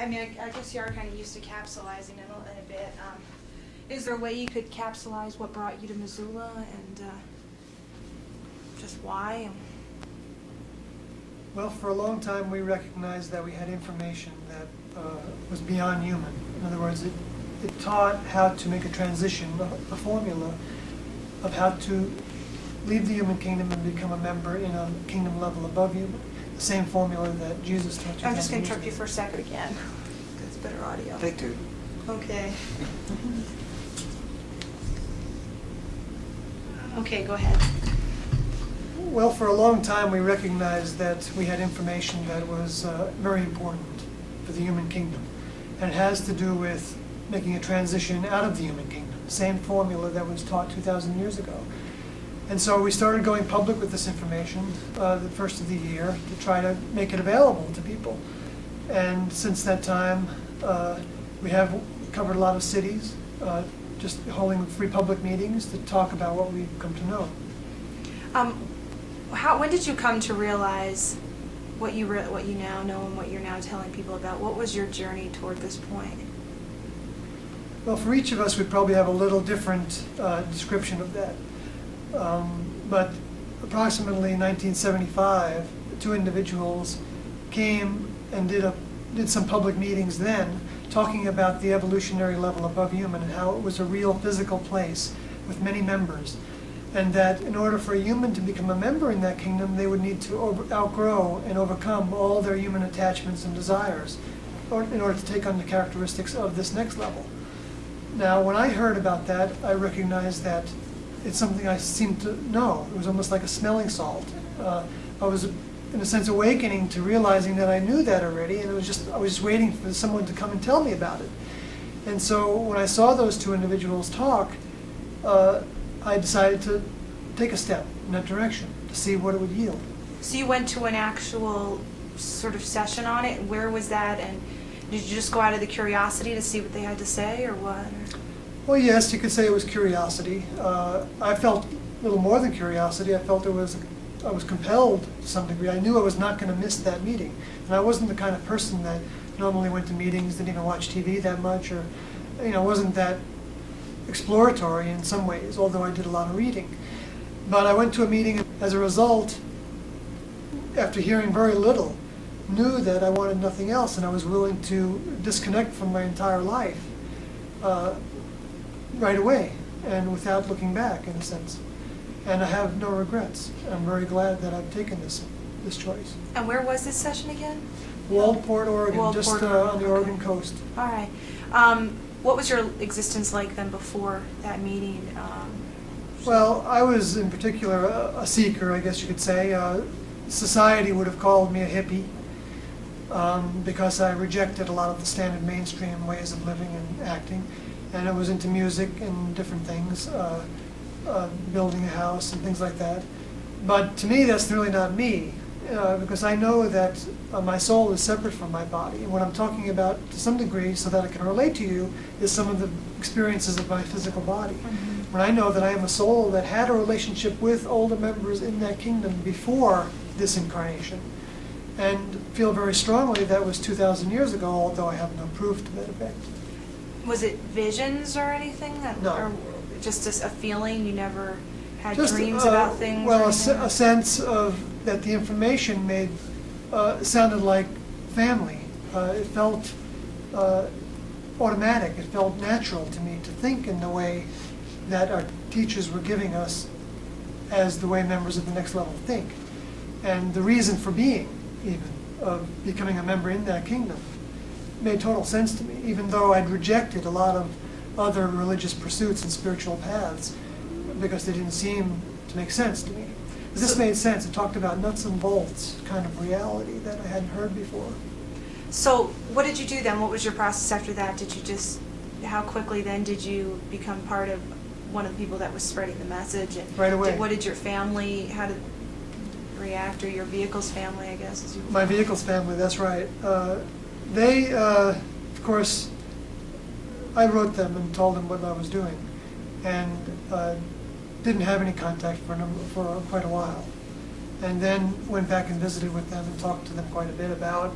I mean, I guess you are kind of used to capsulizing in a bit. Is there a way you could capsulize what brought you to Missoula and just why? Well, for a long time we recognized that we had information that was beyond human. In other words, it taught how to make a transition, a formula of how to leave the human kingdom and become a member in a kingdom level above human. The same formula that Jesus taught. I'm just going to interrupt you for a second again. It's better audio. Take two. Okay. Okay, go ahead. Well, for a long time we recognized that we had information that was very important for the human kingdom. And it has to do with making a transition out of the human kingdom. Same formula that was taught 2,000 years ago. And so we started going public with this information the first of the year to try to make it available to people. And since that time, we have covered a lot of cities, just holding free public meetings to talk about what we've come to know. When did you come to realize what you now know and what you're now telling people about? What was your journey toward this point? Well, for each of us, we probably have a little different description of that. But approximately 1975, two individuals came and did some public meetings then, talking about the evolutionary level above human and how it was a real physical place with many members. And that in order for a human to become a member in that kingdom, they would need to outgrow and overcome all their human attachments and desires in order to take on the characteristics of this next level. Now, when I heard about that, I recognized that it's something I seemed to know. It was almost like a smelling salt. I was, in a sense, awakening to realizing that I knew that already, and I was just waiting for someone to come and tell me about it. And so when I saw those two individuals talk, I decided to take a step in that direction to see what it would yield. So you went to an actual sort of session on it. Where was that? And did you just go out of the curiosity to see what they had to say, or what? Well, yes, you could say it was curiosity. I felt a little more than curiosity. I felt I was compelled to some degree. I knew I was not going to miss that meeting. And I wasn't the kind of person that normally went to meetings, didn't even watch TV that much, or wasn't that exploratory in some ways, although I did a lot of reading. But I went to a meeting, and as a result, after hearing very little, knew that I wanted nothing else, and I was willing to disconnect from my entire life right away and without looking back, in a sense. And I have no regrets. I'm very glad that I've taken this choice. And where was this session again? Waldport, Oregon, just on the Oregon coast. All right. What was your existence like then before that meeting? Well, I was in particular a seeker, I guess you could say. Society would have called me a hippie because I rejected a lot of the standard mainstream ways of living and acting. And I was into music and different things, building a house and things like that. But to me, that's really not me, because I know that my soul is separate from my body. And what I'm talking about, to some degree, so that I can relate to you, is some of the experiences of my physical body. Mm-hmm. When I know that I am a soul that had a relationship with older members in that kingdom before this incarnation, and feel very strongly that was 2,000 years ago, although I have no proof to that effect. Was it visions or anything? No. Or just a feeling? You never had Just, dreams about things? Well, or a sense of that the information sounded like family. It felt automatic. It felt natural to me to think in the way that our teachers were giving us as the way members of the next level think. And the reason for being, even, of becoming a member in that kingdom made total sense to me, even though I'd rejected a lot of other religious pursuits and spiritual paths because they didn't seem to make sense to me. This made sense. It talked about nuts and bolts kind of reality that I hadn't heard before. So what did you do then? What was your process after that? How quickly then did you become part of one of the people that was spreading the message? And right away. What did your family, how did react, or your vehicle's family, I guess? As you My vehicle's family, that's right. They, of course, I wrote them and told them what I was doing, and didn't have any contact for quite a while. And then went back and visited with them and talked to them quite a bit about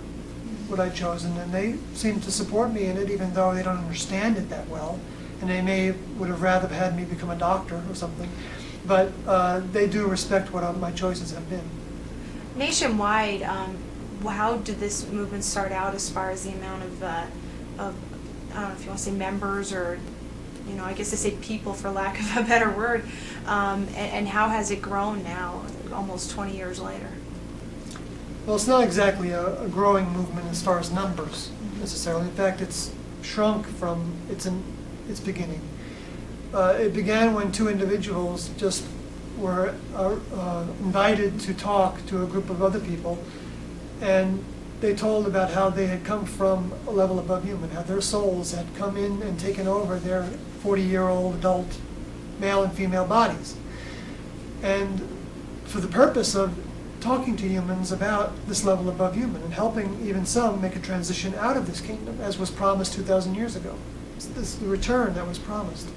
what I'd chosen, and they seem to support me in it, even though they don't understand it that well, and they would have rather had me become a doctor or something, but they do respect what my choices have been. Nationwide, how did this movement start out as far as the amount of I don't know if you want to say members or, I guess they say people for lack of a better word, and how has it grown now, almost 20 years later? Well, it's not exactly a growing movement as far as numbers necessarily. In fact, it's shrunk from its beginning. It began when two individuals just were invited to talk to a group of other people, and they told about how they had come from a level above human, how their souls had come in and taken over their 40-year-old adult male and female bodies. And for the purpose of talking to humans about this level above human and helping even some make a transition out of this kingdom, as was promised 2,000 years ago. It's the return that was promised.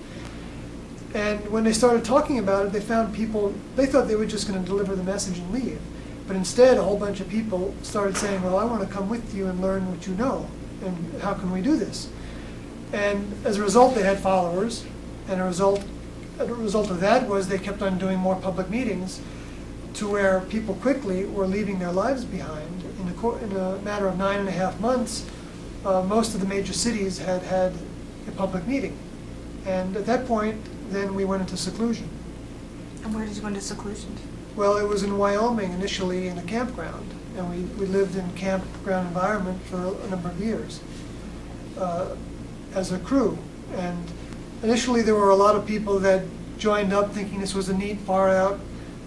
And when they started talking about it, they found people, they thought they were just going to deliver the message and leave. But instead, a whole bunch of people started saying, well, I want to come with you and learn what you know, and how can we do this? And as a result, they had followers, and a result of that was they kept on doing more public meetings, to where people quickly were leaving their lives behind. In a matter of 9.5 months, most of the major cities had had a public meeting. And at that point, then we went into seclusion. And where did you go into seclusion? Well, it was in Wyoming initially in a campground. And we lived in campground environment for a number of years as a crew. And initially there were a lot of people that joined up thinking this was a neat, far out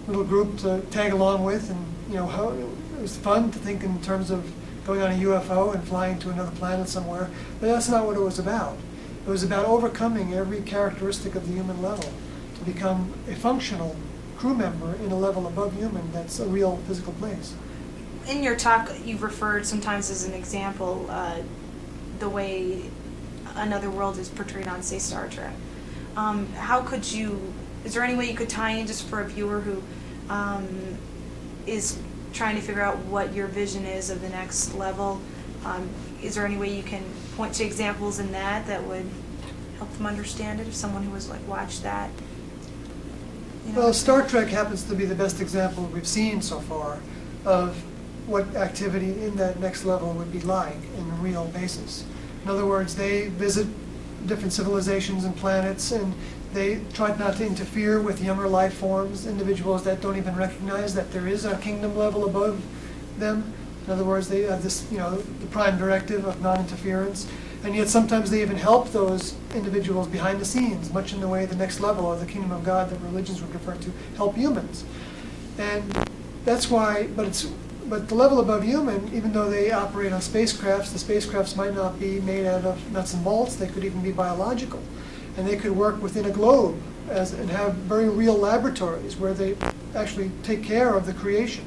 little group to tag along with, and it was fun to think in terms of going on a UFO and flying to another planet somewhere, but that's not what it was about. It was about overcoming every characteristic of the human level to become a functional crew member in a level above human that's a real physical place. In your talk, you've referred sometimes as an example the way another world is portrayed on, say, Star Trek. Is there any way you could tie in, just for a viewer who is trying to figure out what your vision is of the next level? Is there any way you can point to examples in that would help them understand it, if someone who was watched that? Well, Star Trek happens to be the best example we've seen so far of what activity in that next level would be like in a real basis. In other words, they visit different civilizations and planets, and they try not to interfere with younger life forms, individuals that don't even recognize that there is a kingdom level above them. In other words, they have this, the prime directive of non-interference, and yet sometimes they even help those individuals behind the scenes, much in the way the next level of the kingdom of God that religions would refer to help humans. And that's why, but the level above human, even though they operate on spacecrafts, the spacecrafts might not be made out of nuts and bolts, they could even be biological. And they could work within a globe and have very real laboratories where they actually take care of the creation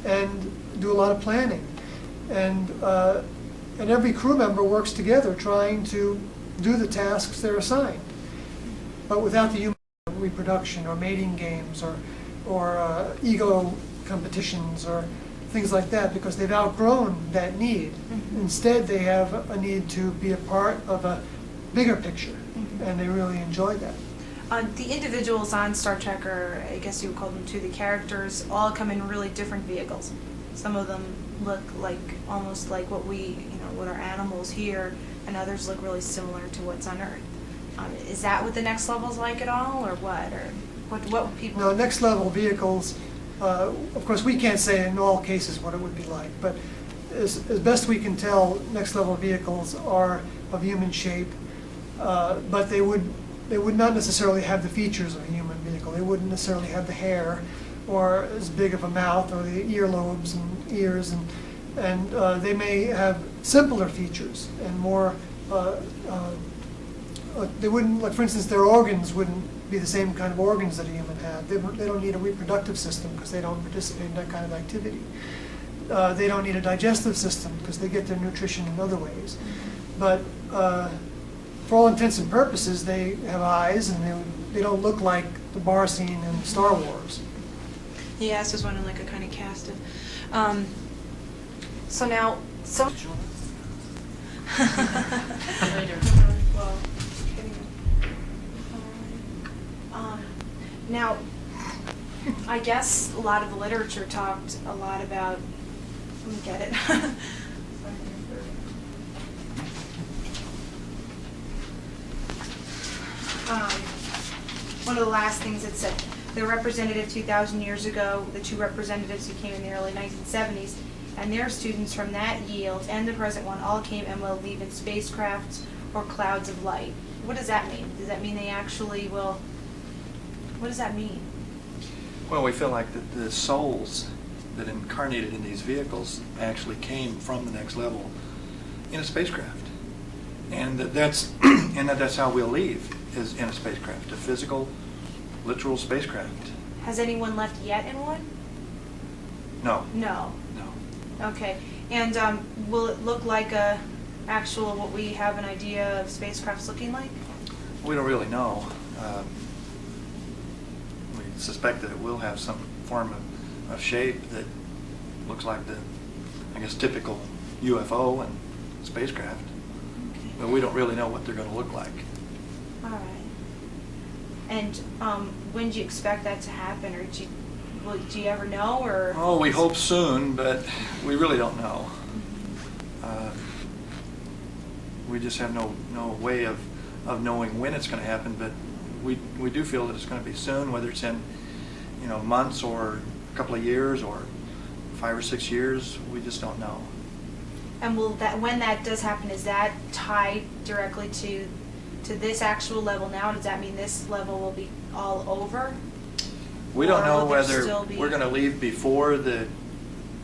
and do a lot of planning. And every crew member works together trying to do the tasks they're assigned. But without the human reproduction or mating games or ego competitions or things like that, because they've outgrown that need. Mm-hmm. Instead, they have a need to be a part of a bigger picture. And they really enjoy that. The individuals on Star Trek, or I guess you would call them too, the characters, all come in really different vehicles. Some of them look almost like what our animals here, and others look really similar to what's on Earth. Is that what the next level's like at all, or what? Or what would people? No, next level vehicles. Of course, we can't say in all cases what it would be like, but as best we can tell, next level vehicles are of human shape. But they would not necessarily have the features of a human vehicle. They wouldn't necessarily have the hair, or as big of a mouth, or the earlobes and ears, and they may have simpler features and more. They wouldn't, for instance, their organs wouldn't be the same kind of organs that a human had. They don't need a reproductive system because they don't participate in that kind of activity. They don't need a digestive system because they get their nutrition in other ways. But for all intents and purposes, they have eyes, and they don't look like the bar scene in Star Wars. Yeah, I was just wondering, a kind of cast of. So now, So. Well, now, I guess a lot of the literature talked a lot about. Let me get it. One of the last things it said, the representative 2,000 years ago, the two representatives who came in the early 1970s, and their students from that yield and the present one all came and will leave in spacecrafts or clouds of light. What does that mean? Does that mean they actually will? What does that mean? Well, we feel like the souls that incarnated in these vehicles actually came from the next level in a spacecraft, and that's that's how we'll leave, is in a spacecraft, a physical, literal spacecraft. Has anyone left yet in one? No. No. No. Okay. And will it look like a actual, what we have an idea of spacecrafts looking like? We don't really know. We suspect that it will have some form of shape that looks like the, I guess, typical UFO and spacecraft. Okay. But we don't really know what they're going to look like. All right. And when do you expect that to happen, or do you ever know, or? Oh, we hope soon, but we really don't know. We just have no way of knowing when it's going to happen, but we do feel that it's going to be soon, whether it's in months or a couple of years or 5 or 6 years. We just don't know. And will that, when that does happen, is that tied directly to this actual level now? Does that mean this level will be all over? We don't Or know will there whether still be- we're going to leave before the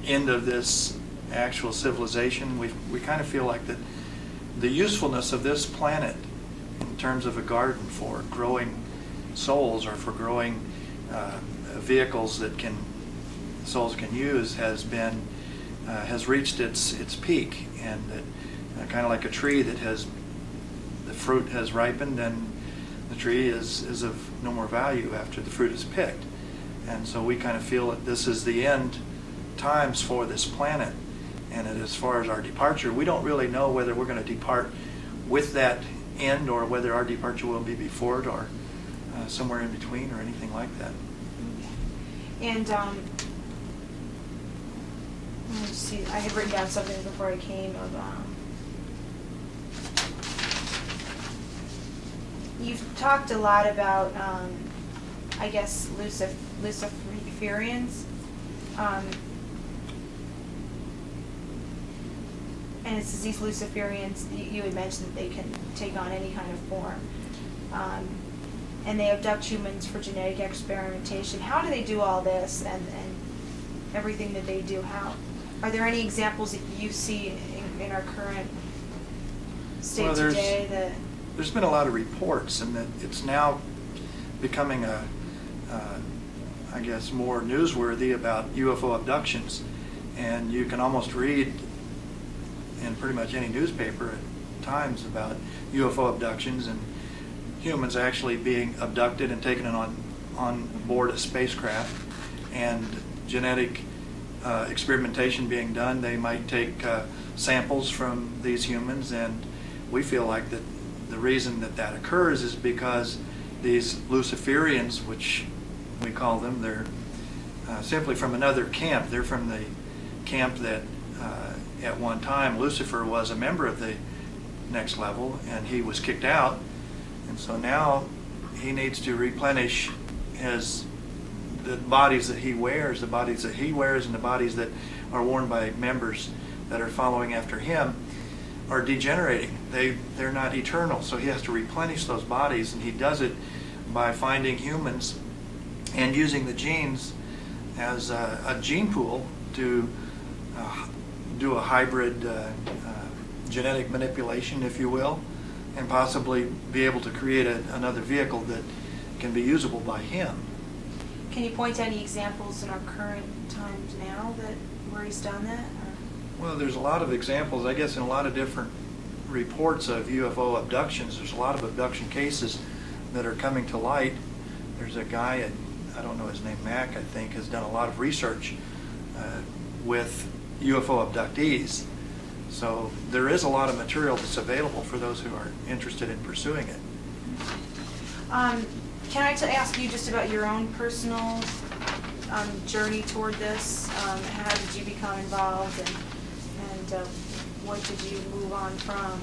end of this actual civilization. We kind of feel like that the usefulness of this planet in terms of a garden for growing souls or for growing vehicles that souls can use has reached its peak, and that kind of like a tree that the fruit has ripened and the tree is of no more value after the fruit is picked. And so we kind of feel that this is the end times for this planet. And as far as our departure, we don't really know whether we're going to depart with that end or whether our departure will be before it or somewhere in between or anything like that. And let me see. I had written down something before I came of. You've talked a lot about, I guess, Luciferians. And it says these Luciferians, you had mentioned that they can take on any kind of form. And they abduct humans for genetic experimentation. How do they do all this and everything that they do? Are there any examples that you see in our current state today that... There's been a lot of reports, and that it's now becoming I guess, more newsworthy about UFO abductions. And you can almost read in pretty much any newspaper at times about UFO abductions and humans actually being abducted and taken on board a spacecraft, and genetic experimentation being done. They might take samples from these humans, and we feel like that the reason that occurs is because these Luciferians, which we call them, they're simply from another camp. They're from the camp that at one time Lucifer was a member of the next level, and he was kicked out, and so now he needs to replenish the bodies that he wears, and the bodies that are worn by members that are following after him are degenerating. They're not eternal, so he has to replenish those bodies, and he does it by finding humans and using the genes as a gene pool to do a hybrid genetic manipulation, if you will, and possibly be able to create another vehicle that can be usable by him. Can you point to any examples in our current times now where he's done that? Well, there's a lot of examples, I guess, in a lot of different reports of UFO abductions. There's a lot of abduction cases that are coming to light. There's a guy, I don't know his name, Mac, I think, has done a lot of research with UFO abductees. So there is a lot of material that's available for those who are interested in pursuing it. Can I ask you just about your own personal journey toward this? How did you become involved, and what did you move on from?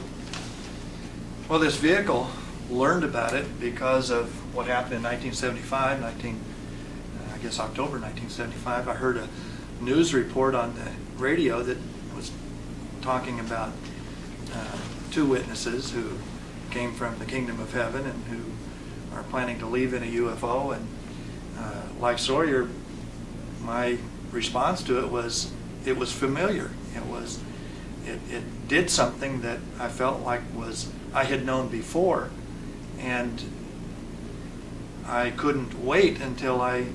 Well, this vehicle learned about it because of what happened in 1975, October 1975. I heard a news report on the radio that was talking about two witnesses who came from the kingdom of heaven and who are planning to leave in a UFO. And like Sawyer, my response to it was familiar. It did something that I felt like I had known before, and I couldn't wait until I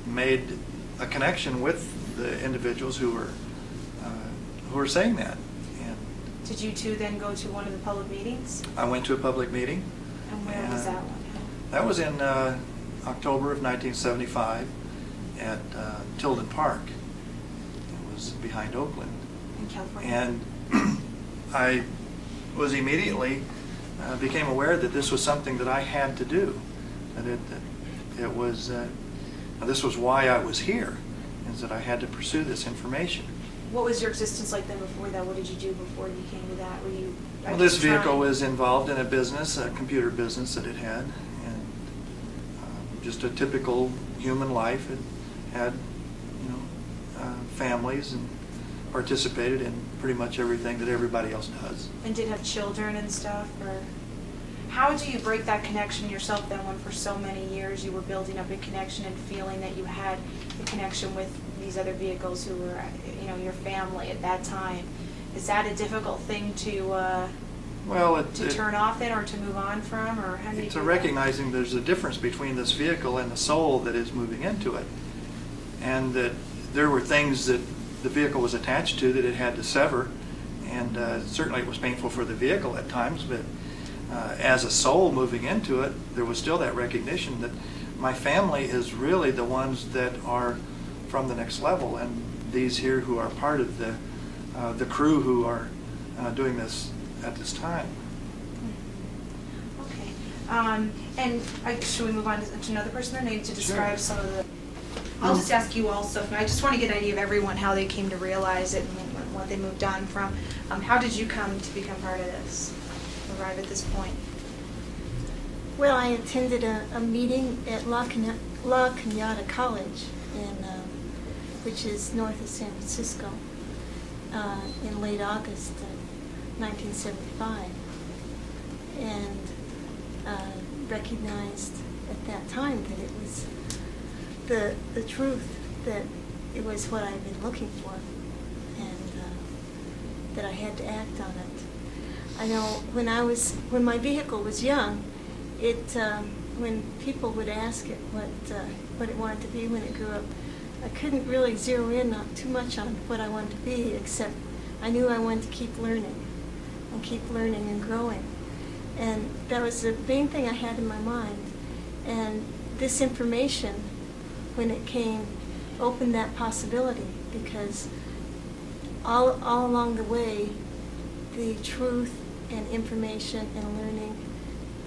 made a connection with the individuals who were saying that. And Did you two then go to one of the public meetings? I went to a public meeting. And where was that one? That was in October of 1975 at Tilden Park. It was behind Oakland. In California? And I was immediately became aware that this was something that I had to do. That it was this was why I was here, is that I had to pursue this information. What was your existence like then before that? What did you do before you came to that? Were you? Well, this vehicle was involved in a business, a computer business that it had, and just a typical human life. It had, families and participated in pretty much everything that everybody else does. And did have children and stuff, or how do you break that connection yourself then, when for so many years you were building up a connection and feeling that you had the connection with these other vehicles who were, your family at that time? Is that a difficult thing to turn off then, or to move on from, or how do you do that? Recognizing there's a difference between this vehicle and the soul that is moving into it, and that there were things that the vehicle was attached to that it had to sever, and certainly it was painful for the vehicle at times, but as a soul moving into it, there was still that recognition that my family is really the ones that are from the next level, and these here who are part of the crew who are doing this at this time. Okay. And should we move on to another person then, maybe to describe some of the... I'll just ask you also, I just want to get an idea of everyone, how they came to realize it and what they moved on from. How did you come to become part of this, arrive at this point? Well, I attended a meeting at La Cañada College, which is north of San Francisco, in late August of 1975, and recognized at that time that it was the truth, that it was what I'd been looking for, and that I had to act on it. I know when my vehicle was young, when people would ask it what it wanted to be when it grew up, I couldn't really zero in too much on what I wanted to be, except I knew I wanted to keep learning and growing. And that was the main thing I had in my mind. And this information, when it came, opened that possibility, because all along the way, the truth and information and learning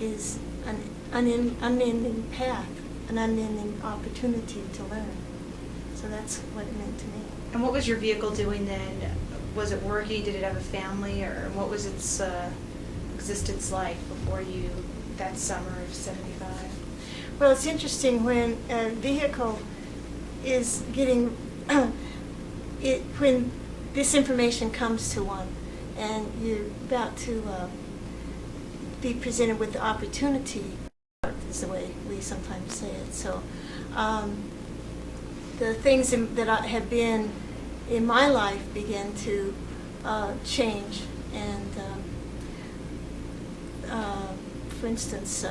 is an unending path, an unending opportunity to learn. So that's what it meant to me. And what was your vehicle doing then? Was it working? Did it have a family? Or what was its existence like before that summer of 75? Well, it's interesting when a vehicle is getting, when this information comes to one and you're about to be presented with the opportunity, is the way we sometimes say it. So the things that had been in my life began to change, and for instance,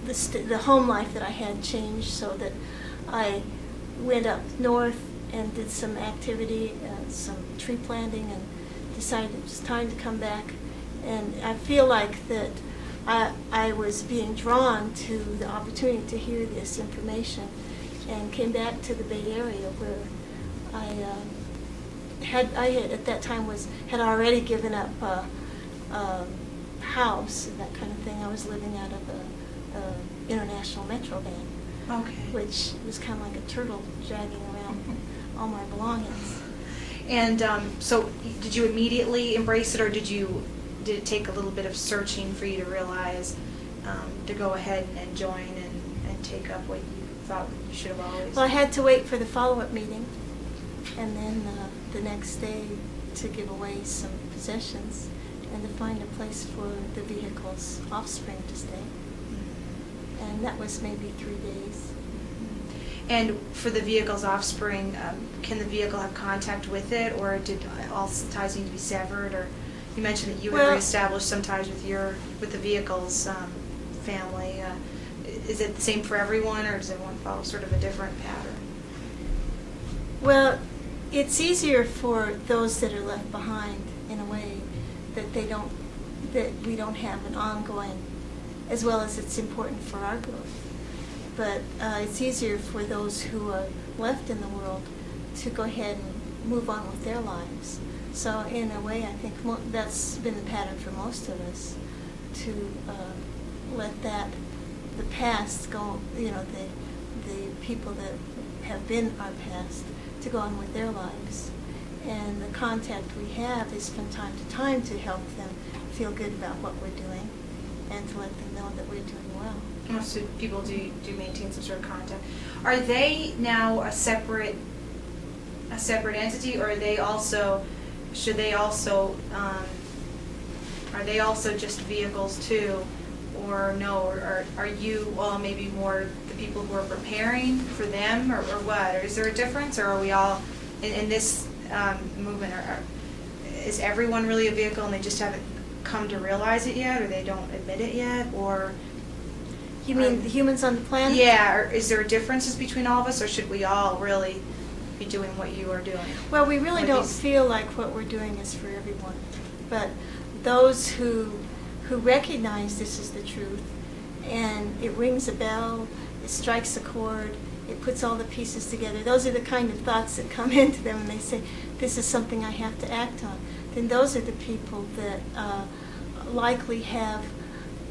the home life that I had changed, so that I went up north and did some activity, some tree planting, and decided it was time to come back. And I feel like that I was being drawn to the opportunity to hear this information, and came back to the Bay Area, where I at that time had already given up house and that kind of thing. I was living out of a international metro van, Okay. which was kind of like a turtle dragging around all my belongings. And so, did you immediately embrace it, or did it take a little bit of searching for you to realize to go ahead and join and take up what you thought you should have always? Well, I had to wait for the follow-up meeting, and then the next day to give away some possessions and to find a place for the vehicle's offspring to stay. And that was maybe 3 days. And for the vehicle's offspring, can the vehicle have contact with it, or did all ties need to be severed? Or you mentioned that you had reestablished some ties with the vehicle's family. Is it the same for everyone, or does everyone follow sort of a different pattern? Well, it's easier for those that are left behind in a way that we don't have an ongoing, as well as it's important for our growth. But it's easier for those who are left in the world to go ahead and move on with their lives. So in a way, I think that's been the pattern for most of us, to let the past go, the people that have been our past, to go on with their lives. And the contact we have is from time to time to help them feel good about what we're doing and to let them know that we're doing well. So people do maintain some sort of contact. Are they now a separate entity, or are they also are they also just vehicles too, or no? Or are you all maybe more the people who are preparing for them, or what? Or is there a difference, or are we all in this movement? Is everyone really a vehicle and they just haven't come to realize it yet, or they don't admit it yet, or? You mean the humans on the planet? Yeah, or is there differences between all of us, or should we all really be doing what you are doing? Well, we really Or don't these- feel like what we're doing is for everyone. But those who recognize this is the truth, and it rings a bell, it strikes a chord, it puts all the pieces together, those are the kind of thoughts that come into them, and they say, this is something I have to act on. Then those are the people that likely have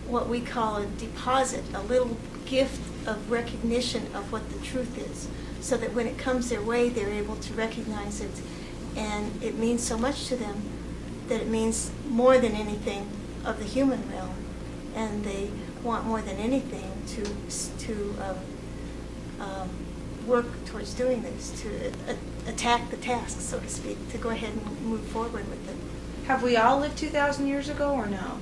what we call a deposit, a little gift of recognition of what the truth is, so that when it comes their way, they're able to recognize it, and it means so much to them that it means more than anything of the human realm, and they want more than anything to work towards doing this, to attack the task, so to speak, to go ahead and move forward with it. Have we all lived 2,000 years ago, or no?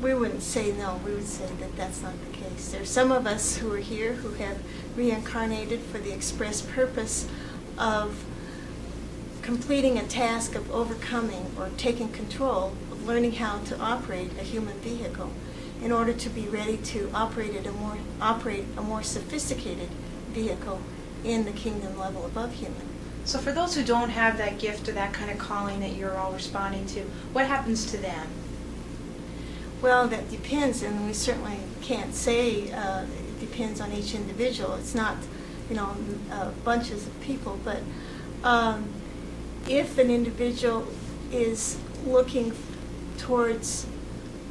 We wouldn't say no. We would say that that's not the case. There are some of us who are here who have reincarnated for the express purpose of completing a task of overcoming or taking control of learning how to operate a human vehicle in order to be ready to operate a more sophisticated vehicle in the kingdom level above human. So for those who don't have that gift or that kind of calling that you're all responding to, what happens to them? Well, that depends, and we certainly can't say it depends on each individual. It's not, bunches of people, but if an individual is looking towards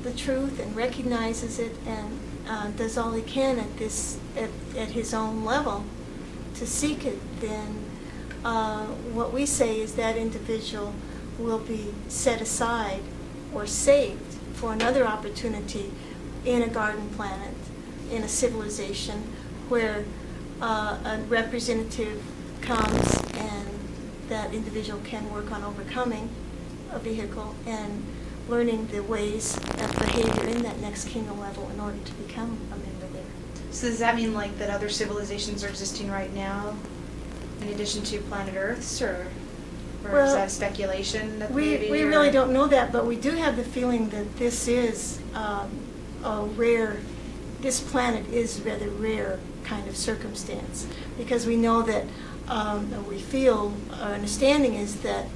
the truth and recognizes it and does all he can at his own level to seek it, then what we say is that individual will be set aside or saved for another opportunity in a garden planet, in a civilization where a representative comes and that individual can work on overcoming a vehicle and learning the ways of behavior in that next kingdom level in order to become a member there. So does that mean like that other civilizations are existing right now in addition to planet Earth's, or Well, is that speculation? That We really don't know that, but we do have the feeling that this is this planet is a rather rare kind of circumstance, because we know that, we feel, our understanding is that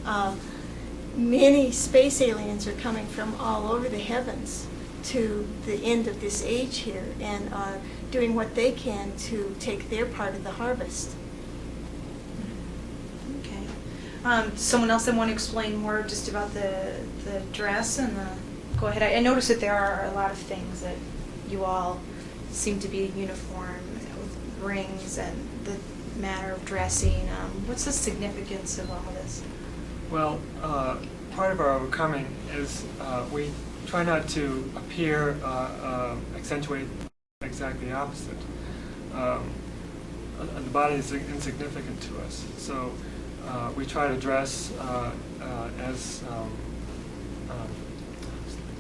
many space aliens are coming from all over the heavens to the end of this age here and are doing what they can to take their part of the harvest. Okay. Someone else that want to explain more just about the dress and the, go ahead. I noticed that there are a lot of things that you all seem to be uniform with rings and the manner of dressing. What's the significance of all this? Well, part of our overcoming is we try not to appear, accentuate exactly the opposite. The body is insignificant to us, so we try to dress as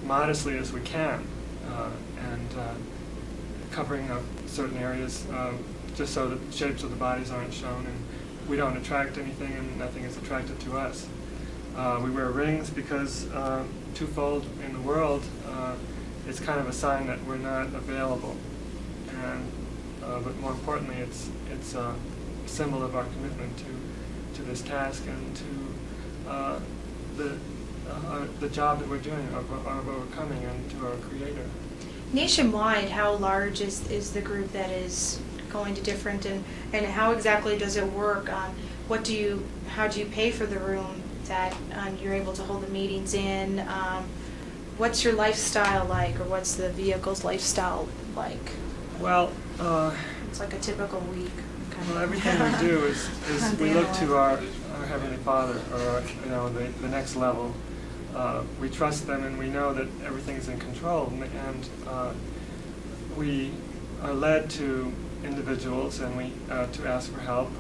modestly as we can, and covering up certain areas just so that the shapes of the bodies aren't shown, and we don't attract anything and nothing is attracted to us. We wear rings because twofold in the world, it's kind of a sign that we're not available, and but more importantly, it's a symbol of our commitment to this task and to the job that we're doing of overcoming and to our Creator. Nationwide, how large is the group that is going to different, and how exactly does it work? How do you pay for the room that you're able to hold the meetings in? What's your lifestyle like, or what's the vehicle's lifestyle like? Well, it's like a typical week. Well, everything we do is we look to our Heavenly Father, or the next level. We trust them, and we know that everything's in control, and we are led to individuals and we to ask for help,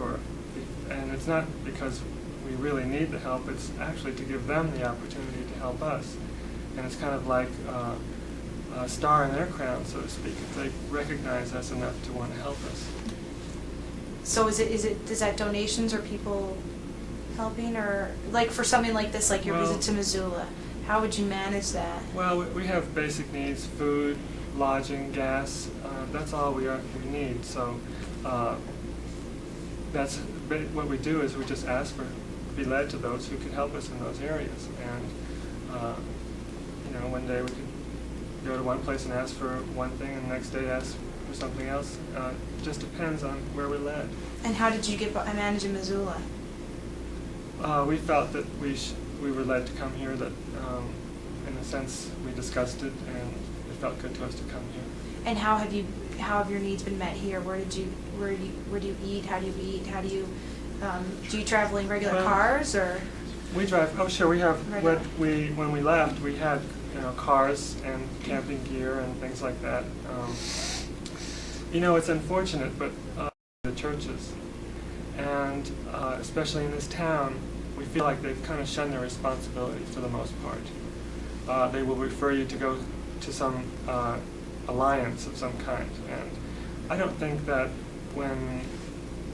and it's not because we really need the help, it's actually to give them the opportunity to help us. And it's kind of like a star in their crown, so to speak, if they recognize us enough to want to help us. So is that donations or people helping, or like for something like this, like your visit to Missoula, how would you manage that? Well, we have basic needs: food, lodging, gas. That's all we need. So that's what we do, is we just ask for, be led to those who can help us in those areas. And one day we could go to one place and ask for one thing, and the next day ask for something else. It just depends on where we're led. And how did you manage in Missoula? We felt that we were led to come here, that in a sense we discussed it, and it felt good to us to come here. And how have your needs been met here? Where do you eat? How do you eat? How do you travel in regular cars, or? We drive. Oh, sure. We have regular. when we left, we had cars and camping gear and things like that. It's unfortunate, but the churches, and especially in this town, we feel like they've kind of shunned their responsibility for the most part. They will refer you to go to some alliance of some kind, and I don't think that when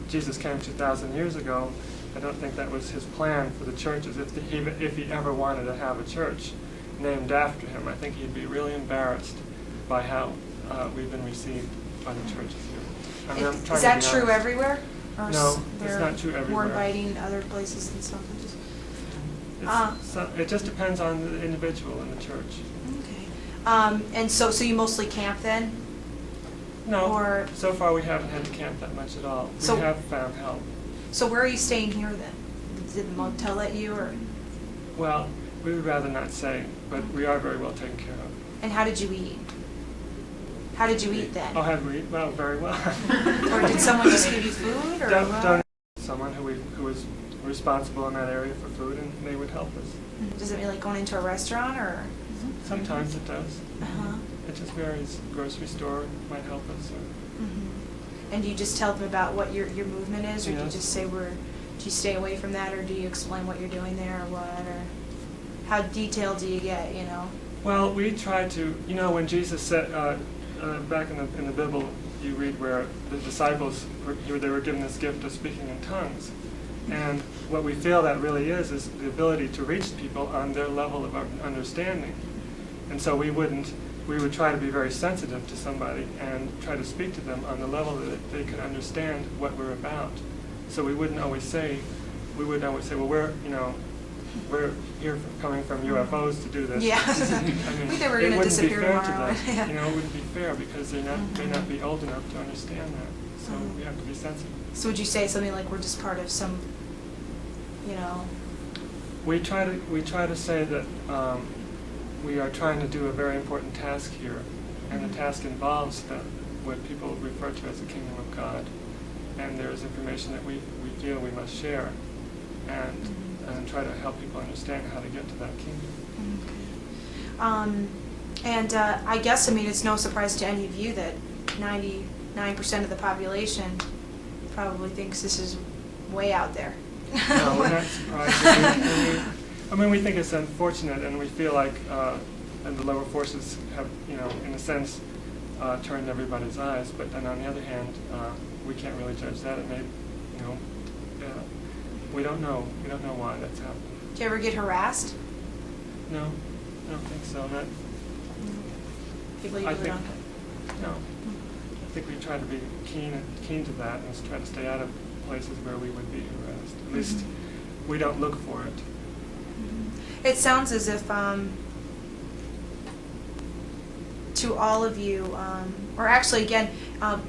Jesus came 2,000 years ago, I don't think that was his plan for the churches. If he ever wanted to have a church named after him, I think he'd be really embarrassed by how we've been received by the churches here. Is that true everywhere? Or no, it's not true everywhere. More inviting other places and stuff? It just depends on the individual in the church. Okay. And so you mostly camp then? No. Or so far we haven't had to camp that much at all. We have found help. So where are you staying here then? Did the motel let you, or? Well, we would rather not say, but we are very well taken care of. And how did you eat? How did you eat then? Oh, how did we eat? Well, very well. Or did someone just give you food, or don't someone who was responsible in that area for food, and they would help us. Does it mean like going into a restaurant, or? Sometimes it does. Uh-huh. It just varies. Grocery store might help us. Or And do you just tell them about what your movement is, or do you Yes. just say do you stay away from that, or do you explain what you're doing there, or what, or how detailed do you get, Well, we try to, when Jesus said, back in the Bible, you read where the disciples, they were given this gift of speaking in tongues. And what we feel that really is the ability to reach people on their level of understanding. And so we would try to be very sensitive to somebody and try to speak to them on the level that they could understand what we're about. So we wouldn't always say, well, we're here coming from UFOs to do this. Yeah. I mean, They were going to disappear tomorrow. tomorrow. Yeah. It wouldn't be fair because they may not be old enough to understand that. So we have to be sensitive. So would you say something like we're just part of some, We try to say that we are trying to do a very important task here, and the task involves what people refer to as the kingdom of God, and there is information that we feel we must share, and try to help people understand how to get to that kingdom. And I guess, I mean, it's no surprise to any of you that 99% of the population probably thinks this is way out there. No, we're not surprised. I mean, we think it's unfortunate, and we feel like and the lower forces have, in a sense, turned everybody's eyes. But then on the other hand, we can't really judge that. It may, we don't know. We don't know why that's happening. Do you ever get harassed? No, I don't think so. Not. People you I really think, don't. no. I think we try to be keen to that, and try to stay out of places where we would be harassed. At least we don't look for it. It sounds as if, to all of you, or actually again,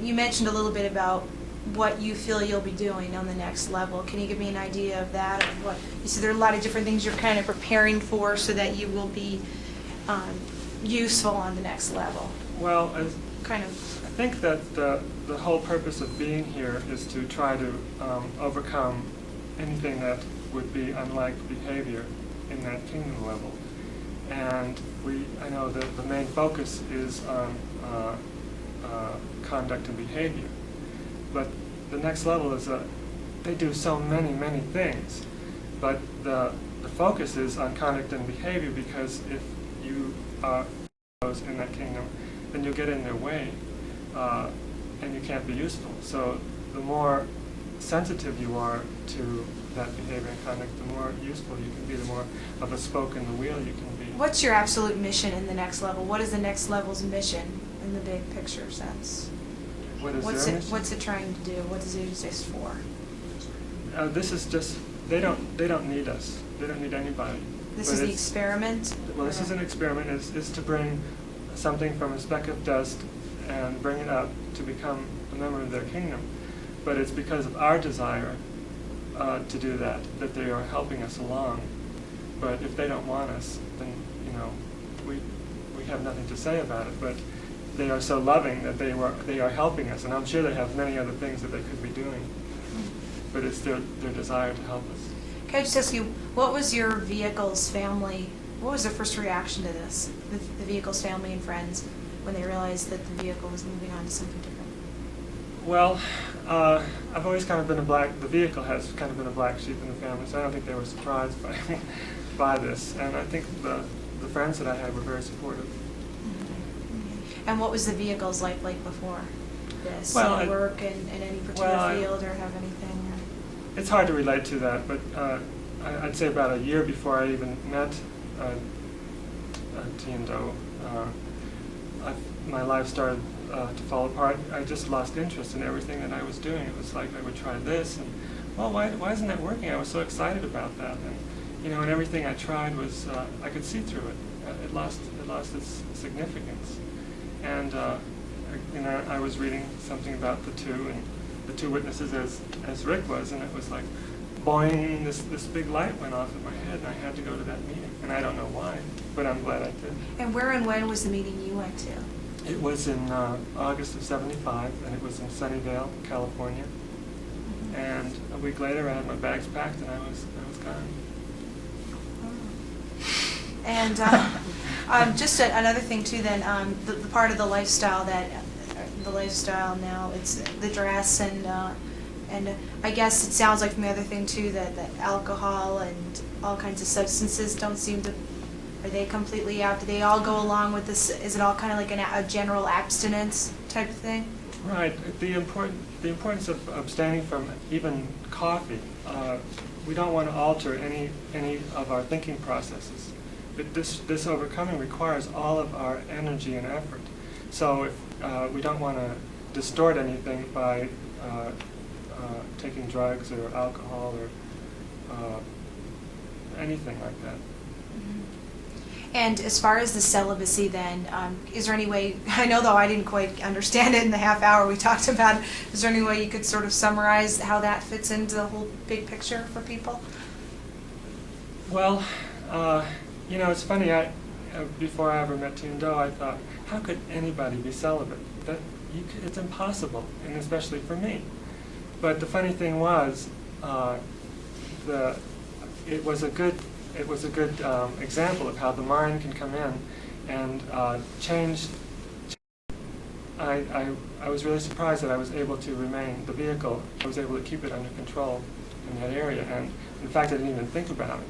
you mentioned a little bit about what you feel you'll be doing on the next level. Can you give me an idea of that? Of what you said, there are a lot of different things you're kind of preparing for, so that you will be useful on the next level. Well, Kind of. I think that the whole purpose of being here is to try to overcome anything that would be unliked behavior in that kingdom level. And I know that the main focus is on conduct and behavior. But the next level is they do so many things. But the focus is on conduct and behavior, because if you are in that kingdom, then you'll get in their way, and you can't be useful. So the more sensitive you are to that behavior and conduct, the more useful you can be, the more of a spoke in the wheel you can be. What's your absolute mission in the next level? What is the next level's mission in the big picture sense? What is What's their it mission? What's it trying to do? What does it exist for? This is just they don't need us. They don't need anybody. This But is the it's- experiment? Well, this is an experiment. Is to bring something from a speck of dust and bring it up to become a member of their kingdom. But it's because of our desire to do that they are helping us along. But if they don't want us, then we have nothing to say about it. But they are so loving that they are helping us, and I'm sure they have many other things that they could be doing. But it's their desire to help us. Can I just ask you, what was your vehicle's family, what was their first reaction to this, the vehicle's family and friends, when they realized that the vehicle was moving on to something different? Well, I've always kind of been the vehicle has kind of been a black sheep in the family, so I don't think they were surprised by this. And I think the friends that I had were very supportive. And what was the vehicle's life like before this? Well, Did it work in any particular field or have anything? It's hard to relate to that, but I'd say about a year before I even met T and Doe, my life started to fall apart. I just lost interest in everything that I was doing. It was like I would try this, and well, why isn't that working? I was so excited about that, and everything I tried was I could see through it. It lost its significance, and I was reading something about the two witnesses as Rick was, and it was like, boing, this big light went off in my head, and I had to go to that meeting. And I don't know why, but I'm glad I did. And where and when was the meeting you went to? It was in August of '75, and it was in Sunnyvale, California. And a week later, I had my bags packed, and I was gone. And just another thing too. Then the part of the lifestyle now, it's the dress and I guess it sounds like from the other thing too that alcohol and all kinds of substances don't seem to. Are they completely out? Do they all go along with this? Is it all kind of like a general abstinence type of thing? Right. The importance of abstaining from even coffee. We don't want to alter any of our thinking processes. But this overcoming requires all of our energy and effort. So if we don't want to distort anything by taking drugs or alcohol or anything like that. And as far as the celibacy then, is there any way, I know though I didn't quite understand it in the half hour we talked about it, is there any way you could sort of summarize how that fits into the whole big picture for people? Well, it's funny. Before I ever met Teen Doe, I thought, how could anybody be celibate? It's impossible, and especially for me. But the funny thing was, it was a good example of how the mind can come in and change. I was really surprised that I was able to remain the vehicle. I was able to keep it under control in that area, and in fact, I didn't even think about it.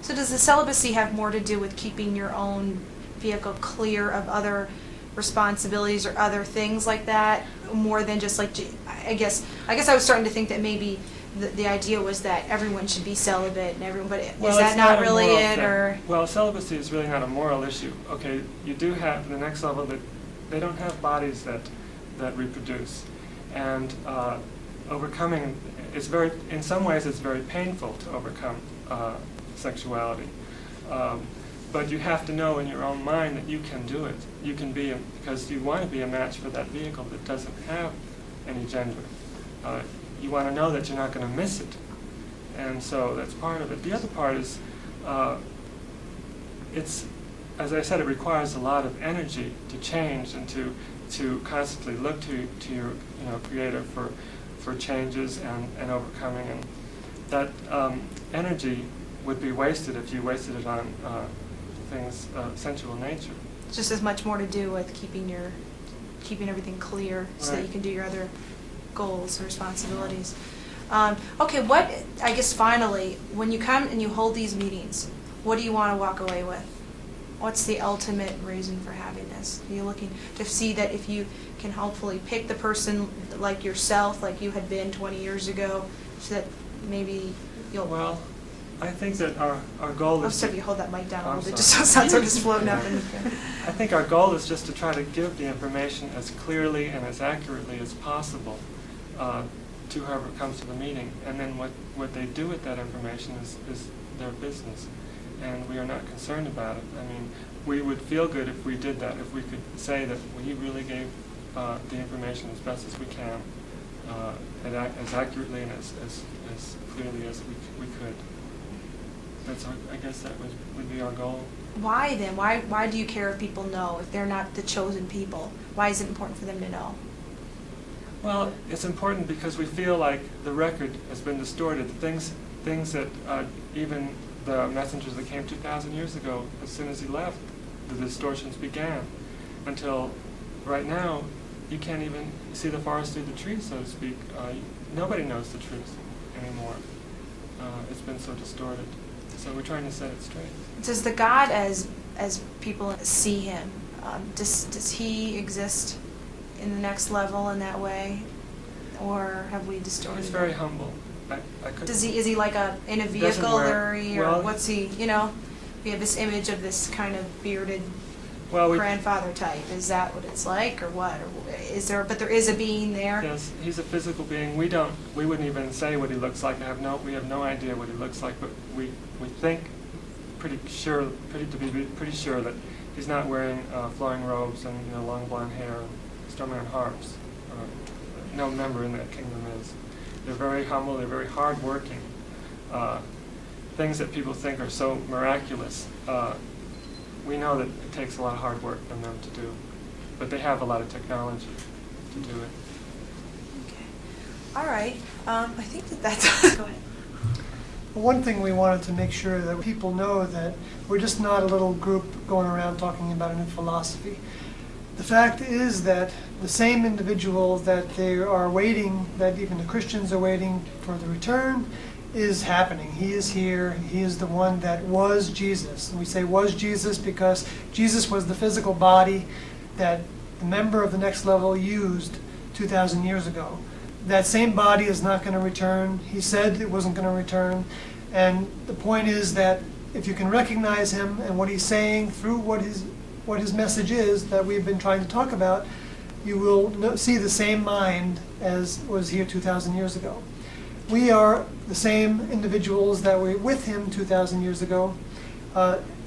So does the celibacy have more to do with keeping your own vehicle clear of other responsibilities or other things like that, more than just like, I guess I was starting to think that maybe the idea was that everyone should be celibate and everyone, but Well, is that it's not a really moral it, thing. or? Well, celibacy is really not a moral issue. Okay, you do have the next level that they don't have bodies that reproduce, and overcoming in some ways it's very painful to overcome sexuality. But you have to know in your own mind that you can do it. You can be, because you want to be a match for that vehicle that doesn't have any gender. You want to know that you're not going to miss it. And so that's part of it. The other part is, as I said, it requires a lot of energy to change and to constantly look to your Creator for changes and overcoming. And that energy would be wasted if you wasted it on things sensual nature. It's just as much more to do with keeping everything clear so that Right. you can do your other goals or responsibilities. Okay, I guess finally, when you come and you hold these meetings, what do you want to walk away with? What's the ultimate reason for having this? Are you looking to see that if you can hopefully pick the person like yourself, like you had been 20 years ago, so that maybe you'll... Well, I think that our goal Oh, is... so if you hold that mic down a I'm little bit, sorry. just so it sounds like it's floating up in the... I think our goal is just to try to give the information as clearly and as accurately as possible to whoever comes to the meeting. And then what they do with that information is their business. And we are not concerned about it. I mean, we would feel good if we did that, if we could say that we really gave the information as best as we can, and as accurately and as clearly as we could. I guess that would be our goal. Why then? Why do you care if people know, if they're not the chosen people? Why is it important for them to know? Well, it's important because we feel like the record has been distorted. Things that even the messengers that came 2,000 years ago, as soon as he left, the distortions began. Until right now, you can't even see the forest through the trees, so to speak. Nobody knows the truth anymore. It's been so distorted. So we're trying to set it straight. Does the God, as people see him, does he exist in the next level in that way, or have we distorted? He's very humble. Is he like in a Doesn't vehicle, wear- or well- what's he? We have this image of this kind of bearded Well, grandfather type. Is that what it's like, or what? Or is there? But there is a being there. Yes, he's a physical being. We wouldn't even say what he looks like. We have no idea what he looks like, but we think pretty sure that he's not wearing flowing robes and long blonde hair and strumming on harps. No member in that kingdom is. They're very humble. They're very hardworking. Things that people think are so miraculous, we know that it takes a lot of hard work from them to do, but they have a lot of technology to do it. Okay. All right. I think that's. Go ahead. One thing we wanted to make sure that people know that we're just not a little group going around talking about a new philosophy. The fact is that the same individuals that they are waiting, that even the Christians are waiting for the return, is happening. He is here. He is the one that was Jesus. And we say was Jesus because Jesus was the physical body that the member of the next level used 2,000 years ago. That same body is not going to return. He said it wasn't going to return. And the point is that if you can recognize him and what he's saying through what his message is that we've been trying to talk about, you will see the same mind as was here 2,000 years ago. We are the same individuals that were with him 2,000 years ago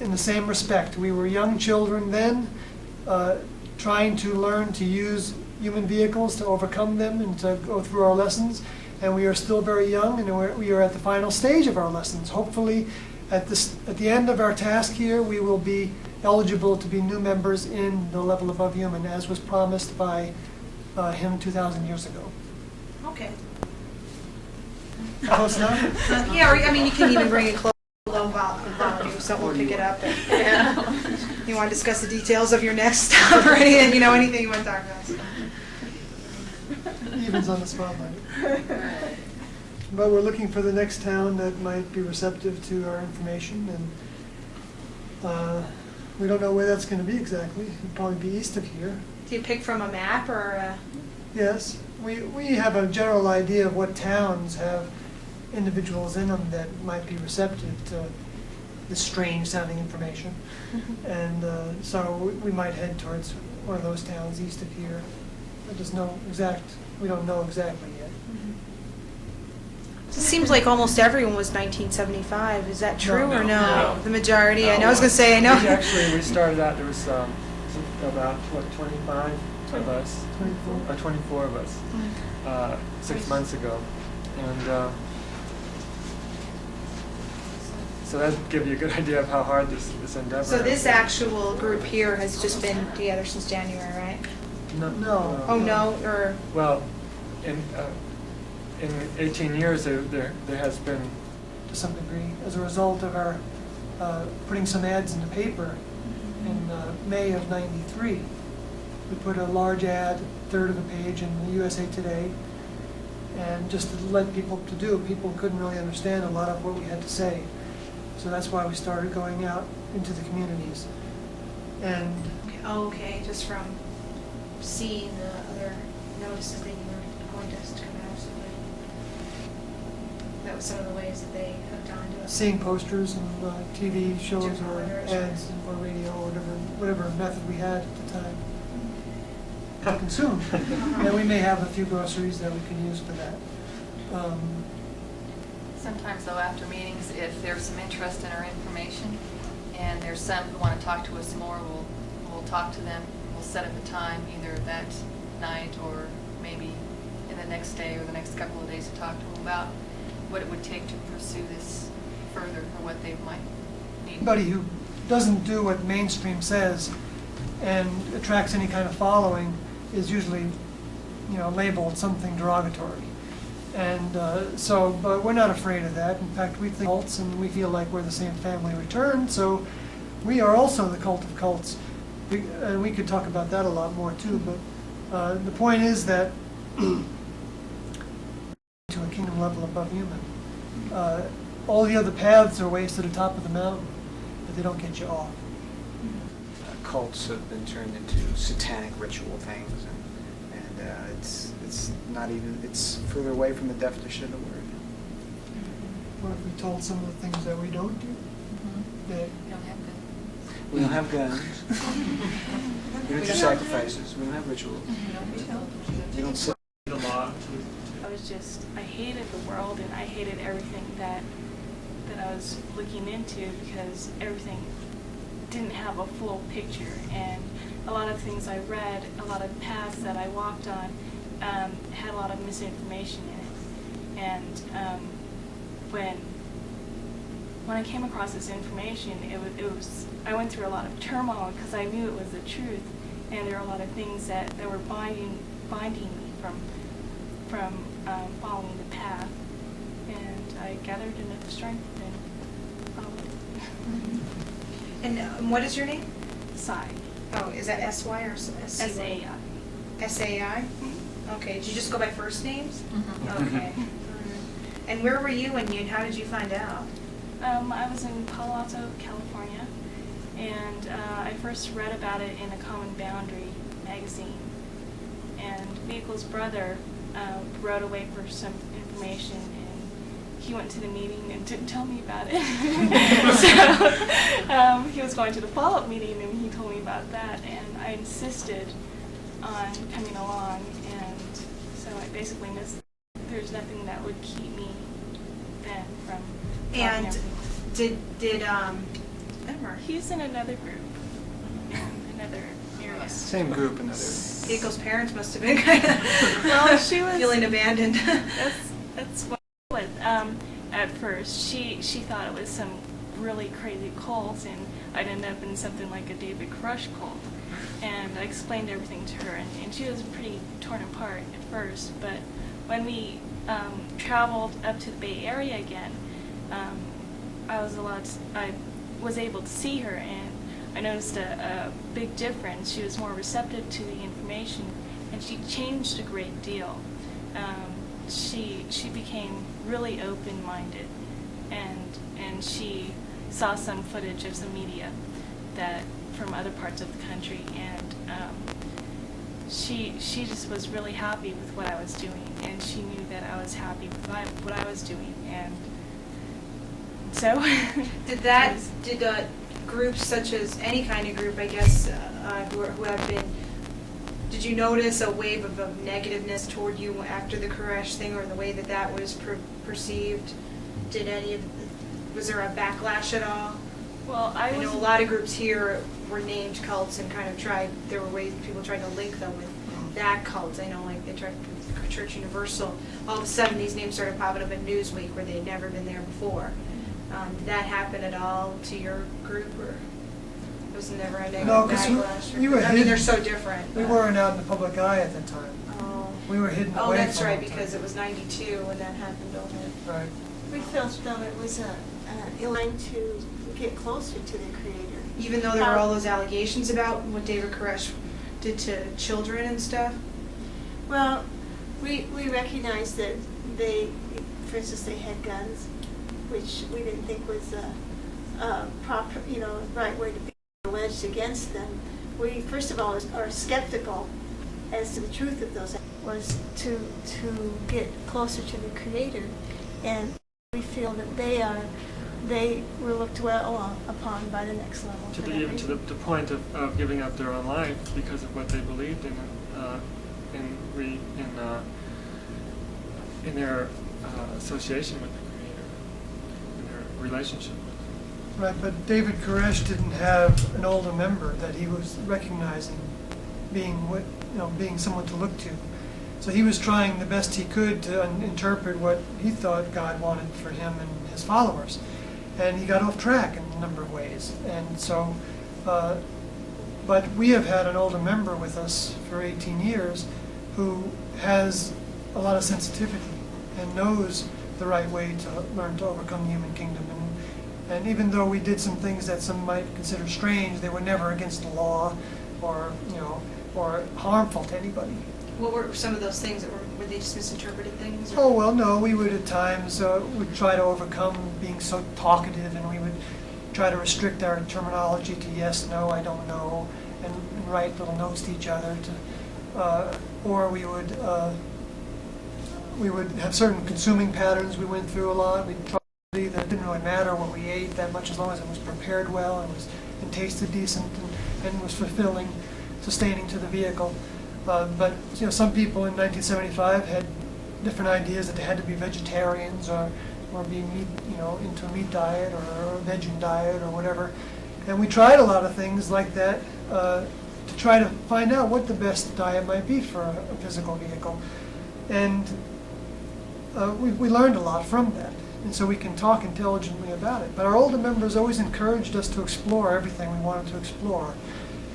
in the same respect. We were young children then, trying to learn to use human vehicles to overcome them and to go through our lessons. And we are still very young, and we are at the final stage of our lessons. Hopefully, at the end of our task here, we will be eligible to be new members in the Level Above Human, as was promised by him 2,000 years ago. Okay. Close enough? Yeah, or, I mean, you can even bring it close, low volume, so we'll pick it up. And, you want to discuss the details of your next stop or anything, anything you want to talk about. Evens on the spotlight. But we're looking for the next town that might be receptive to our information, and we don't know where that's going to be exactly. It'll probably be east of here. Do you pick from a map or Yes, we have a general idea of what towns have individuals in them that might be receptive to this strange sounding information. And so we might head towards one of those towns east of here. We don't know exactly yet. It seems like almost everyone was 1975. Is that true or no? No. The majority? I know I was going to say, I know. Actually, we started out, there was about, 25 of us? 24. 24 of us, 6 months ago. And so that'd give you a good idea of how hard this endeavor is. So this actual group here has just been together since January, right? No. Oh, no, or, Well, in 18 years, there has been, To some degree, as a result of our putting some ads in the paper in May of '93. We put a large ad, third of a page, in the USA Today, and just to let people people couldn't really understand a lot of what we had to say. So that's why we started going out into the communities. And okay, just from seeing the other notices that you were going to come out. So that was some of the ways that they hooked on to us. seeing posters and TV shows Different or letters, ads or radio or whatever method we had at the time to consume. And we may have a few groceries that we can use for that. Sometimes though, after meetings, if there's some interest in our information and there's some who want to talk to us more, we'll talk to them. We'll set up a time either that night or maybe in the next day or the next couple of days to talk to them about what it would take to pursue this further or what they might need. Anybody who doesn't do what mainstream says and attracts any kind of following is usually, labeled something derogatory. And but we're not afraid of that. In fact, we think cults, and we feel like we're the same family returned. So we are also the cult of cults, and we could talk about that a lot more too. But the point is that to a kingdom level above human. All the other paths are ways to the top of the mountain, but they don't get you off. Cults have been turned into satanic ritual things, and it's not even, it's further away from the definition of the word. What if we told some of the things that we don't do? That We don't have the We don't have guns. We don't do sacrifices. We don't have rituals. We don't say. the law. I hated the world and I hated everything that I was looking into because everything didn't have a full picture, and a lot of things I read, a lot of paths that I walked on had a lot of misinformation in it. And when I came across this information, I went through a lot of turmoil because I knew it was the truth, and there were a lot of things that were binding me from following the path, and I gathered enough strength and followed. And what is your name? Sai. Oh, is that S-Y or S-C-Y? S-A-I. S-A-I? Okay, did you just go by first names? Mhm. Okay. And where were you and how did you find out? I was in Palo Alto, California, and I first read about it in a Common Boundary magazine. And Vehicle's brother wrote away for some information, and he went to the meeting and didn't tell me about it. So he was going to the follow-up meeting, and he told me about that, and I insisted on coming along, and so I basically missed. There's nothing that would keep me then from. And talking did to- He's in another group, in another area. Same group, another. Vehicle's parents must have been kind of Well, she was feeling abandoned. That's what it was. At first, she thought it was some really crazy cults, and I'd end up in something like a David Koresh cult. And I explained everything to her, and she was pretty torn apart at first. But when we traveled up to the Bay Area again, I was able to see her, and I noticed a big difference. She was more receptive to the information, and she changed a great deal. She became really open-minded, and she saw some footage of some media that from other parts of the country, and she just was really happy with what I was doing, and she knew that I was happy with what I was doing, and so Did groups such as any kind of group, I guess, who have been, did you notice a wave of negativeness toward you after the Koresh thing, or the way that was perceived? Was there a backlash at all? well, I know a lot of groups here were named cults and kind of there were ways people tried to link them with that cult. I know, like, they tried with Church Universal. All of a sudden, these names started popping up in Newsweek where they had never been there before. Did that happen at all to your group, or was there never a negative No, 'cause backlash? we were I mean, hidden. they're so different. We but- weren't out in the public eye at the time. Oh, We were hidden oh, away that's from right, the time. because it was '92 when that happened, wasn't it? Right. We felt though it was a line to get closer to the Creator. Even though there were all those allegations about what David Koresh did to children and stuff? Well, we recognized that for instance, they had guns, which we didn't think was a proper, right way to be alleged against them. We, first of all, are skeptical as to the truth of those. Was to get closer to the Creator, and we feel that they were looked well upon by the next level. To for the, that even to the, reason. the point of giving up their own life because of what they believed in their association with the Creator, in their relationship with Him. Right, but David Koresh didn't have an older member that he was recognizing being someone to look to. So he was trying the best he could to interpret what he thought God wanted for him and his followers. And he got off track in a number of ways. And so, but we have had an older member with us for 18 years who has a lot of sensitivity and knows the right way to learn to overcome the human kingdom. And even though we did some things that some might consider strange, they were never against the law or harmful to anybody. What were some of those things were they just misinterpreted things? Oh, well, no, we would at times, would try to overcome being so talkative, and we would try to restrict our terminology to yes, no, I don't know, and write little notes to each other or we would have certain consuming patterns we went through a lot. We'd probably, that it didn't really matter what we ate that much as long as it was prepared well and tasted decent and was fulfilling, sustaining to the vehicle. But some people in 1975 had different ideas that they had to be vegetarians or be meat, into a meat diet or a veggie diet or whatever. And we tried a lot of things like that to try to find out what the best diet might be for a physical vehicle. And we learned a lot from that. And so we can talk intelligently about it. But our older members always encouraged us to explore everything we wanted to explore.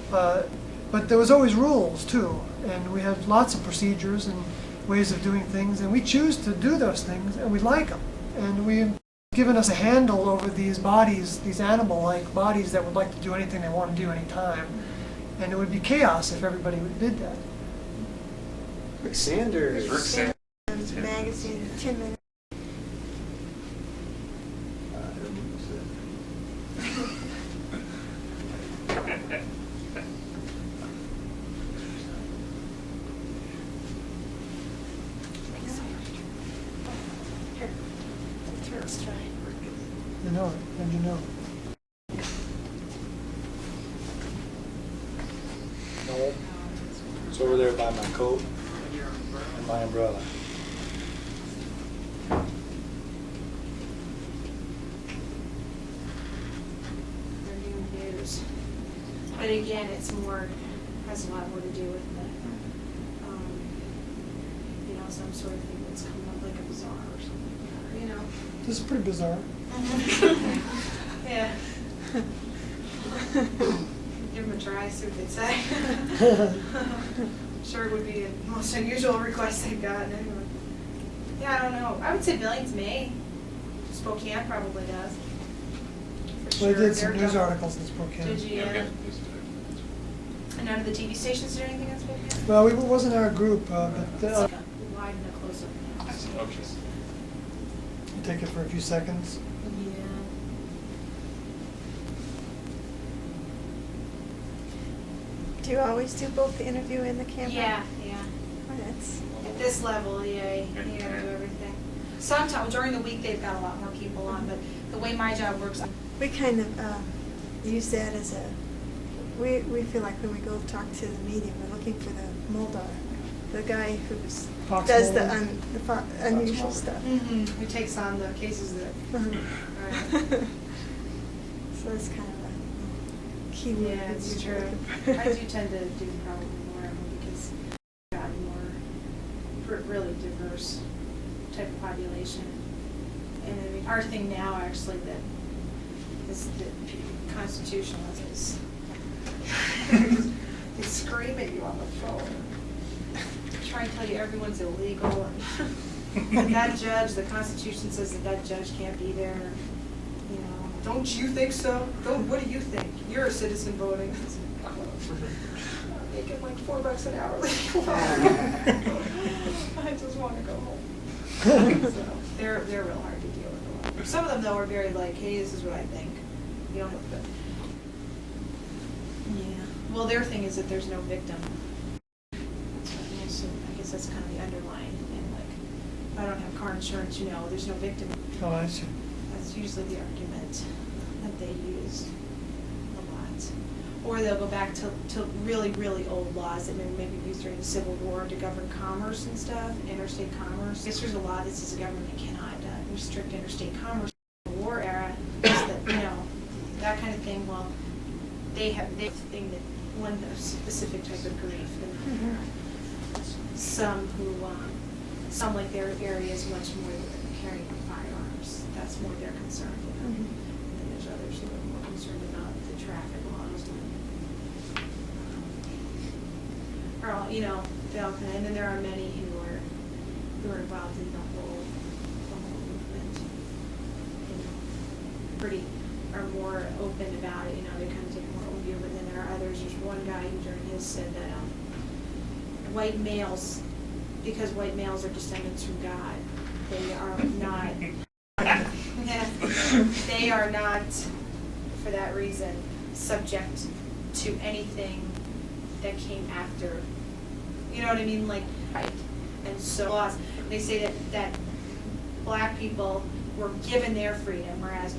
But there was always rules too, and we have lots of procedures and ways of doing things, and we choose to do those things, and we like them. And we've given us a handle over these bodies, these animal-like bodies that would like to do anything they want to do anytime. And it would be chaos if everybody did that. Rick Sanders. Rick Sanders magazine, 10 minutes. Let's try. You know it, and you know it. No, it's over there by my coat and my umbrella. They're new news. But again, has a lot more to do with some sort of thing that's coming up like a bazaar or something. This is pretty bizarre. Yeah. Give them a try, see what they'd say. Sure it would be the most unusual request they've gotten anyway. Yeah, I don't know. I would say Billings may. Spokane probably does. For Well, sure. they did some They're news done. articles in Spokane. Did you? Yeah. And none of the TV stations do anything in Spokane? Well, it wasn't our group, but Widen the close-up now. take it for a few seconds. Yeah. Do you always do both the interview and the camera? Yeah. Oh, that's, At this level, yeah, you gotta do everything. Sometimes, during the week, they've got a lot more people on, but the way my job works, we kind of use that as a, we feel like when we go talk to the media, we're looking for the Moldar, the guy who's Fox does Mulder. the unusual stuff. who takes on the cases that, right. So that's kind of a key word. Yeah, it's that true. you're looking for. I do tend to do probably more of them because I've got more really diverse type of population. And I mean, our thing now actually that is the constitutionalists they scream at you on the phone. Try and tell you everyone's illegal and that judge, the Constitution says that judge can't be there. You know, don't you think so? What do you think? You're a citizen voting. I'm making like $4 an hour. I just want to go home. So they're real hard to deal with. A lot. Some of them though are very like, hey, this is what I think. You don't have to. Yeah. Well, their thing is that there's no victim. So I guess that's kind of the underlying. And like, if I don't have car insurance, you know, there's no victim. Oh, I see. That's usually the argument that they use a lot. Or they'll go back to really, really old laws that maybe used during the Civil War to govern commerce and stuff, interstate commerce. I guess there's a law that says the government cannot restrict interstate commerce. In the war era, that, you know, that kind of thing. Well, they thing that one a specific type of grief. And some who, some like their area is much more carrying firearms. That's more their concern for them. And then there's others who are more concerned about the traffic laws. Or, you know, and then there are many who are involved in the whole movement. You know, are more open about it. You know, they kind of take a more open view. But then there are others. There's one guy who during his said that white males, because white males are descendants from God, they are not. They are not, for that reason, subject to anything that came after. You know what I mean? Like, right. And so laws. They say that black people were given their freedom, whereas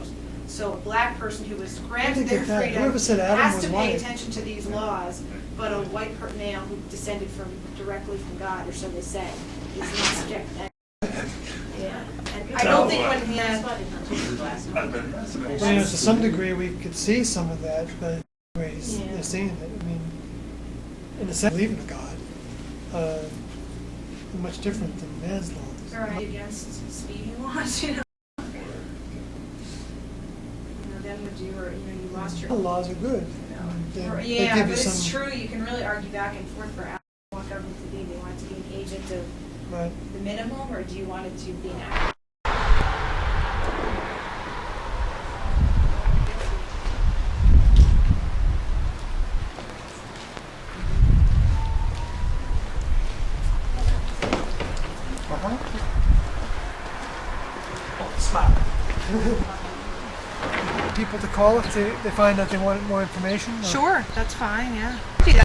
so a black person who was granted their freedom Whoever said Adam has was to pay white. attention to these laws, but a white male who descended directly from God, or so they say, is not subject to that. Yeah. And I don't think when Well, you know, to some degree, we could see some of that, but ways Yeah. they're seeing it. I mean, in a sense, believing in God, much different than man's laws. right against speeding laws, you know. Then would you, or you lost your. The laws are good. They Yeah, give but you it's some, true. You can really argue back and forth for how you want government to be. Do you want it to be an agent of right. the minimum, or do you want it to be an act? People to call if they find that they want more information? or- Sure, that's fine. Yeah.